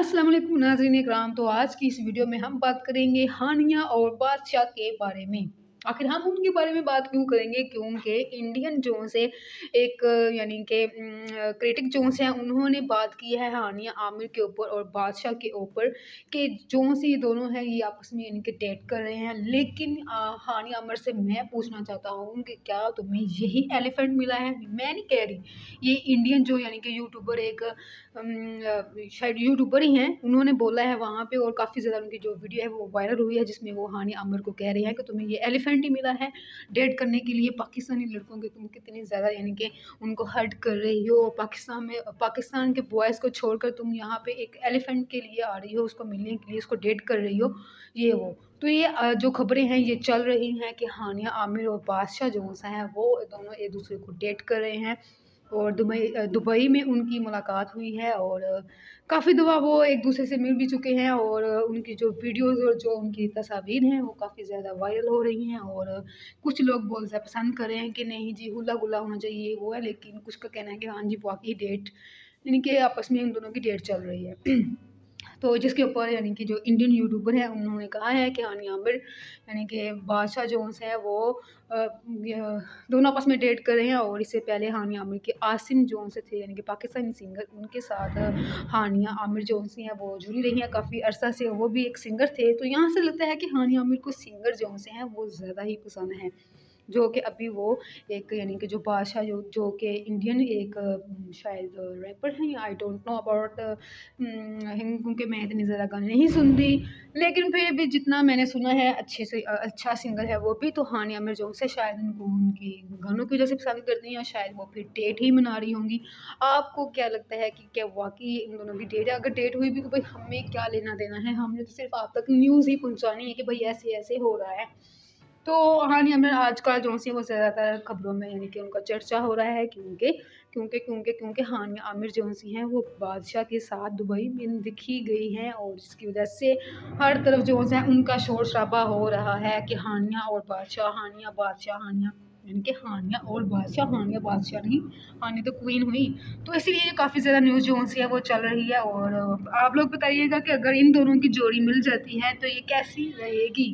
अस्सलाम वालेकुम नाज़रीन इकराम। तो आज की इस वीडियो में हम बात करेंगे हानिया और बादशाह के बारे में। आखिर हम उनके बारे में बात क्यों करेंगे? क्योंकि इंडियन जोन से एक यानी कि क्रिटिक जोन्स हैं, उन्होंने बात की है हानिया आमिर के ऊपर और बादशाह के ऊपर कि जोन से ये दोनों हैं ये आपस में यानी कि डेट कर रहे हैं। लेकिन हानिया आमिर से मैं पूछना चाहता हूँ कि क्या तुम्हें यही एलिफेंट मिला है? मैं नहीं कह रही, ये इंडियन जो यानी कि यूट्यूबर एक शायद यूट्यूबर ही हैं, उन्होंने बोला है वहाँ पे और काफ़ी ज़्यादा उनकी जो वीडियो है वो वायरल हुई है, जिसमें वो हानिया आमिर को कह रही हैं कि तुम्हें ये एलिफेंट ही मिला है डेट करने के लिए। पाकिस्तानी लड़कों के तुम कितनी ज़्यादा यानी कि उनको हर्ट कर रही हो। पाकिस्तान के बॉयज़ को छोड़कर तुम यहाँ पे एक एलिफेंट के लिए आ रही हो, उसको मिलने के लिए, उसको डेट कर रही हो, ये वो। तो ये जो खबरें हैं ये चल रही हैं कि हानिया आमिर और बादशाह जो हैं वो दोनों एक दूसरे को डेट कर रहे हैं और दुबई में उनकी मुलाकात हुई है और काफ़ी दफ़ा वो एक दूसरे से मिल भी चुके हैं और उनकी जो वीडियोज़ और जो उनकी तस्वीर हैं वो काफ़ी ज़्यादा वायरल हो रही हैं और कुछ लोग बहुत ज़्यादा पसंद कर रहे हैं कि नहीं जी हुला गुला होना चाहिए वो है, लेकिन कुछ का कहना है कि हाँ जी वाकई डेट यानी कि आपस में इन दोनों की डेट चल रही है। तो जिसके ऊपर यानी कि जो इंडियन यूट्यूबर हैं उन्होंने कहा है कि हानिया आमिर यानी कि बादशाह जोन्स है वो दोनों आपस में डेट कर रहे हैं और इससे पहले हानिया आमिर के आसिम जोन्स थे यानी कि पाकिस्तानी सिंगर, उनके साथ हानिया आमिर जोन्स हैं वो जुड़ी रही हैं काफ़ी अरसा से, वो भी एक सिंगर थे। तो यहाँ से लगता है कि हानिया आमिर को सिंगर जोन्स हैं वो ज़्यादा ही पसंद हैं, जो कि अभी वो एक यानी कि जो बादशाह जो कि इंडियन एक शायद रैपर हैं, I don't know about him, क्योंकि मैं इतनी ज़्यादा गाने नहीं सुनती, लेकिन फिर भी जितना मैंने सुना है अच्छे से अच्छा सिंगर है वो भी। तो हानिया आमिर जो से शायद उनको उनकी गानों की वजह से पसंद करती हैं, या शायद वो फिर डेट ही मना रही होंगी। आपको क्या लगता है कि क्या वाकई इन दोनों की डेट है? अगर डेट हुई भी तो भाई हमें क्या लेना देना है, हमने तो सिर्फ आप तक न्यूज़ ही पहुँचानी है कि भाई ऐसे ऐसे हो रहा है। तो हानिया आमिर आजकल जो सी वो ज़्यादातर खबरों में यानी कि उनका चर्चा हो रहा है, क्योंकि हानिया आमिर जो सी हैं वो बादशाह के साथ दुबई में दिखी गई हैं और जिसकी वजह से हर तरफ जो है उनका शोर शराबा हो रहा है कि हानिया और बादशाह, हानिया बादशाह, हानिया यानी कि हानिया और बादशाह, हानिया बादशाह नहीं, हानिया तो क्वीन हुई। तो इसीलिए काफ़ी ज़्यादा न्यूज़ जो सी है वो चल रही है और आप लोग बताइएगा कि अगर इन दोनों की जोड़ी मिल जाती है तो ये कैसी रहेगी।